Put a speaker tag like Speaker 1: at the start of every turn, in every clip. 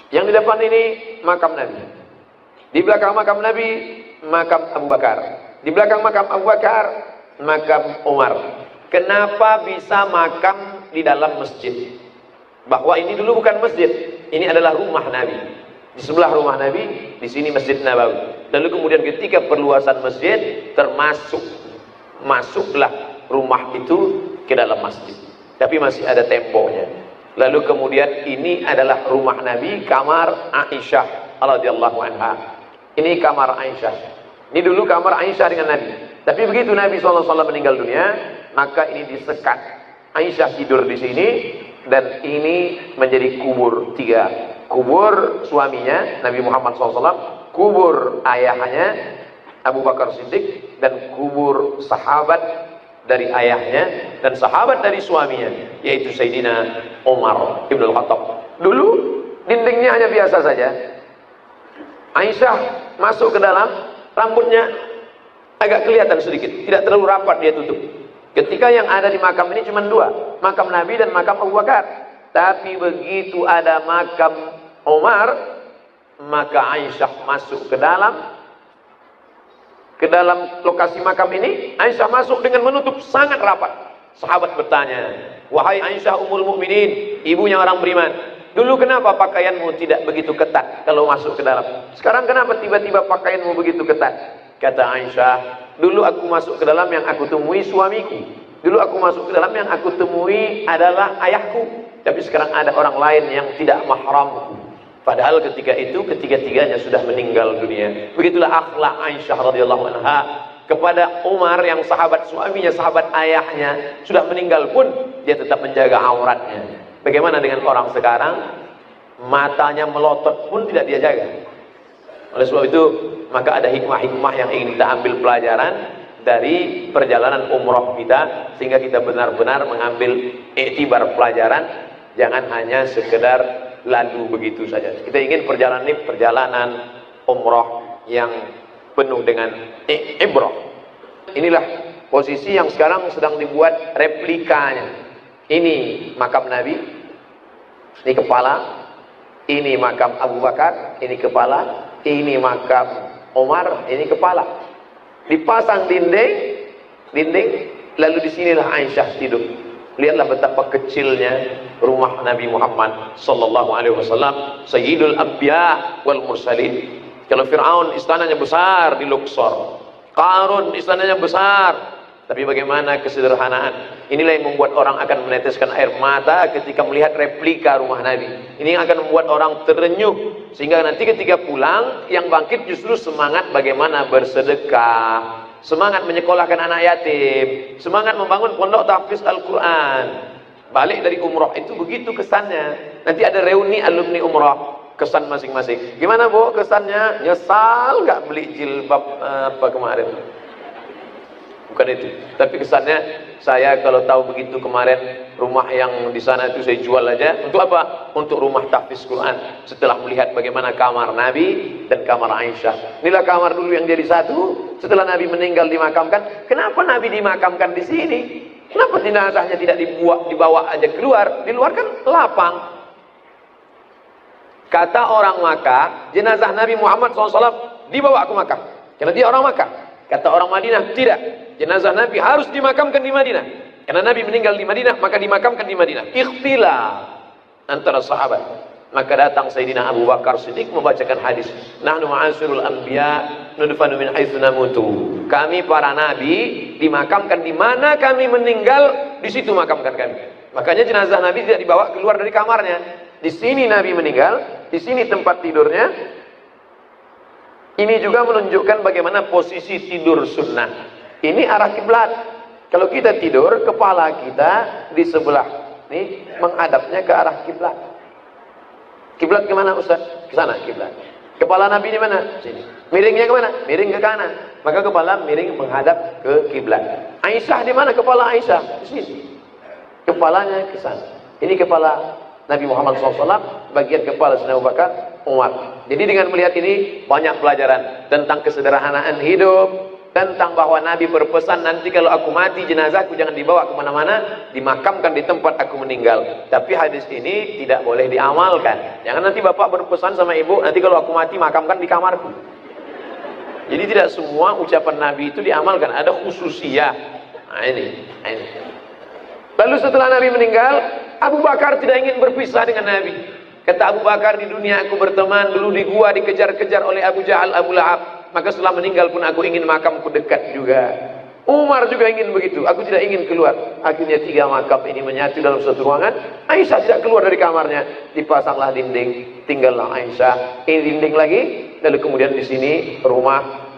Speaker 1: Yang di depan ini makam Nabi. Di belakang makam Nabi, makam Abu Bakar. Di belakang makam Abu Bakar, makam Umar. Kenapa bisa makam di dalam masjid? Bahwa ini dulu bukan masjid, ini adalah rumah Nabi. Di sebelah rumah Nabi, di sini Masjid Nabawi. Lalu kemudian ketika perluasan masjid, masuklah rumah itu ke dalam masjid. Tapi masih ada temboknya. Lalu kemudian ini adalah rumah Nabi, kamar Aisyah radhiyallahu anha. Ini kamar Aisyah. Ini dulu kamar Aisyah dengan Nabi. Tapi begitu Nabi SAW meninggal dunia, maka ini disekat. Aisyah tidur di sini dan ini menjadi kubur tiga. Kubur suaminya Nabi Muhammad SAW, kubur ayahnya Abu Bakar Siddiq, dan kubur sahabat dari ayahnya dan sahabat dari suaminya, yaitu Sayyidina Umar Ibn Khattab. Dulu dindingnya hanya biasa saja. Aisyah masuk ke dalam, rambutnya agak kelihatan sedikit, tidak terlalu rapat dia tutup. Ketika yang ada di makam ini cuma dua, makam Nabi dan makam Abu Bakar. Tapi begitu ada makam Umar, maka Aisyah masuk ke dalam lokasi makam ini. Aisyah masuk dengan menutup sangat rapat. Sahabat bertanya, "Wahai Aisyah Ummul Mukminin, ibunya orang beriman, dulu kenapa pakaianmu tidak begitu ketat kalau masuk ke dalam? Sekarang kenapa tiba-tiba pakaianmu begitu ketat?" Kata Aisyah, "Dulu aku masuk ke dalam yang aku temui suamiku. Dulu aku masuk ke dalam yang aku temui adalah ayahku. Tapi sekarang ada orang lain yang tidak mahramku. Padahal ketika itu ketiga-tiganya sudah meninggal dunia." Begitulah akhlak Aisyah radhiyallahu anha kepada Umar yang sahabat suaminya, sahabat ayahnya sudah meninggal pun dia tetap menjaga auratnya. Bagaimana dengan orang sekarang? Matanya melotot pun tidak dia jaga. Oleh sebab itu, maka ada hikmah-hikmah yang ingin kita ambil pelajaran dari perjalanan umroh kita, sehingga kita benar-benar mengambil iktibar pelajaran. Jangan hanya sekedar lalu begitu saja. Kita ingin perjalanan ini perjalanan umroh yang penuh dengan ibrah. Inilah posisi yang sekarang sedang dibuat replikanya. Ini makam Nabi, ini kepala, ini makam Abu Bakar, ini kepala, ini makam Umar, ini kepala. Dipasang dinding, lalu disinilah Aisyah tidur. Lihatlah betapa kecilnya rumah Nabi Muhammad sallallahu alaihi wasallam, Sayyidul Anbiya wal Mursalin. Kalau Fir'aun istananya besar di Luxor, Qarun istananya besar, tapi bagaimana kesederhanaan. Inilah yang membuat orang akan meneteskan air mata ketika melihat replika rumah Nabi. Ini yang akan membuat orang terenyuh, sehingga nanti ketika pulang yang bangkit justru semangat bagaimana bersedekah, semangat menyekolahkan anak yatim, semangat membangun pondok tahfiz Al-Quran. Balik dari umroh itu begitu kesannya. Nanti ada reuni alumni umroh, kesan masing-masing. Gimana Bu kesannya? Nyesal gak beli jilbab apa kemarin? Bukan itu. Tapi kesannya, saya kalau tahu begitu kemarin rumah yang di sana itu saya jual aja. Untuk apa? Untuk rumah tahfiz Quran. Setelah melihat bagaimana kamar Nabi dan kamar Aisyah. Inilah kamar dulu yang jadi satu. Setelah Nabi meninggal dimakamkan. Kenapa Nabi dimakamkan di sini? Kenapa jenazahnya tidak dibawa aja keluar? Di luar kan lapang. Kata orang Makkah, jenazah Nabi Muhammad SAW dibawa ke Makkah. Karena dia orang Makkah. Kata orang Madinah, tidak. Jenazah Nabi harus dimakamkan di Madinah. Karena Nabi meninggal di Madinah, maka dimakamkan di Madinah. Ikhtilaf antara sahabat. Maka datang Sayyidina Abu Bakar Siddiq membacakan hadis. Nahnu ma'asirul anbiya nudfanu min haitsu namutu. Kami para nabi dimakamkan di mana kami meninggal, di situ makamkan kami. Makanya jenazah Nabi tidak dibawa keluar dari kamarnya. Di sini Nabi meninggal, di sini tempat tidurnya. Ini juga menunjukkan bagaimana posisi tidur sunnah. Ini arah kiblat. Kalau kita tidur, kepala kita di sebelah ini menghadapnya ke arah kiblat. Kiblat kemana Ustaz? Ke sana kiblat. Kepala Nabi di mana? Sini. Miringnya kemana? Miring ke kanan. Maka kepala miring menghadap ke kiblat. Aisyah di mana kepala Aisyah? Di sini. Kepalanya ke sana. Ini kepala Nabi Muhammad SAW, bagian kepala Sayyidina Abu Bakar, Umar. Jadi dengan melihat ini banyak pelajaran tentang kesederhanaan hidup, tentang bahwa Nabi berpesan nanti kalau aku mati jenazahku jangan dibawa kemana-mana, dimakamkan di tempat aku meninggal. Tapi hadis ini tidak boleh diamalkan. Jangan nanti bapak berpesan sama ibu, nanti kalau aku mati makamkan di kamarku. Jadi tidak semua ucapan Nabi itu diamalkan, ada khususiyah. Nah ini. Lalu setelah Nabi meninggal, Abu Bakar tidak ingin berpisah dengan Nabi. Kata Abu Bakar, di dunia aku berteman, dulu di gua dikejar-kejar oleh Abu Jahal, Abu Lahab. Maka setelah meninggal pun aku ingin makamku dekat juga. Umar juga ingin begitu. Aku tidak ingin keluar. Akhirnya 3 makam ini menyatu dalam satu ruangan. Aisyah tidak keluar dari kamarnya. Dipasanglah dinding. Tinggallah Aisyah. Ini dinding lagi. Lalu kemudian di sini rumah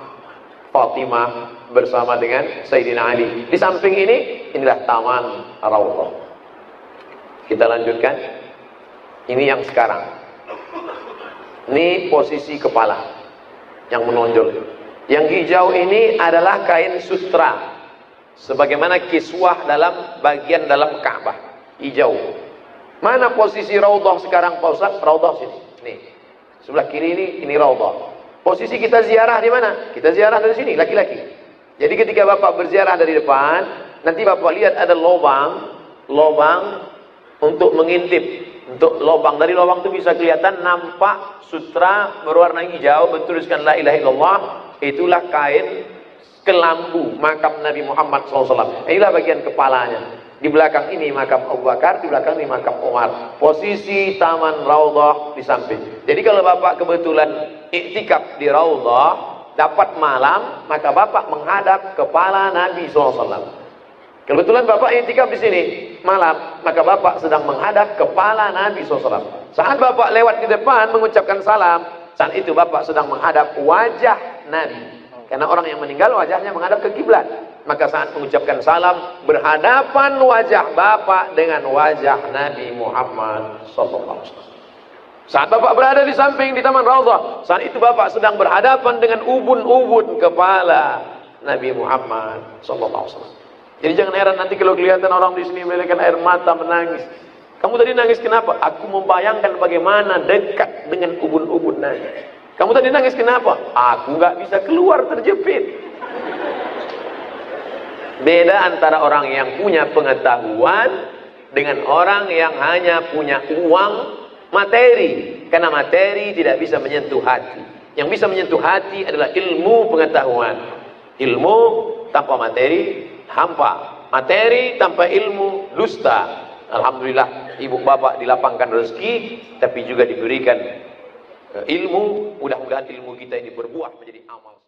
Speaker 1: Fatimah bersama dengan Sayyidina Ali. Di samping ini, inilah Taman Raudhah. Kita lanjutkan. Ini yang sekarang. Ini posisi kepala yang menonjol. Yang hijau ini adalah kain sutra, sebagaimana kiswah dalam bagian dalam Ka'bah. Hijau. Mana posisi Raudhah sekarang Pak Ustaz? Raudhah sini. Nih. Sebelah kiri ini Raudhah. Posisi kita ziarah di mana? Kita ziarah dari sini, laki-laki. Jadi ketika Bapak berziarah dari depan, nanti Bapak lihat ada lobang untuk mengintip. Untuk lobang, dari lobang itu bisa kelihatan nampak sutra berwarna hijau bertuliskan la ilaha illallah. Itulah kain kelambu makam Nabi Muhammad SAW. Inilah bagian kepalanya. Di belakang ini makam Abu Bakar, di belakang ini makam Umar. Posisi Taman Raudhah di samping. Jadi kalau Bapak kebetulan iktikaf di Raudhah, dapat malam, maka Bapak menghadap kepala Nabi SAW. Kebetulan Bapak iktikaf di sini malam, maka Bapak sedang menghadap kepala Nabi SAW. Saat Bapak lewat di depan mengucapkan salam, saat itu Bapak sedang menghadap wajah Nabi. Karena orang yang meninggal wajahnya menghadap ke kiblat. Maka saat mengucapkan salam, berhadapan wajah Bapak dengan wajah Nabi Muhammad SAW. Saat Bapak berada di samping di Taman Raudhah, saat itu Bapak sedang berhadapan dengan ubun-ubun kepala Nabi Muhammad SAW. Jadi jangan heran nanti kalau kelihatan orang di sini melelehkan air mata menangis. Kamu tadi nangis kenapa? Aku membayangkan bagaimana dekat dengan ubun-ubun Nabi. Kamu tadi nangis kenapa? Aku nggak bisa keluar, terjepit. Beda antara orang yang punya pengetahuan dengan orang yang hanya punya uang materi. Karena materi tidak bisa menyentuh hati. Yang bisa menyentuh hati adalah ilmu pengetahuan. Ilmu tanpa materi hampa, materi tanpa ilmu dusta. Alhamdulillah ibu bapak dilapangkan rezeki, tapi juga diberikan ilmu. Mudah-mudahan ilmu kita ini berbuah menjadi amal.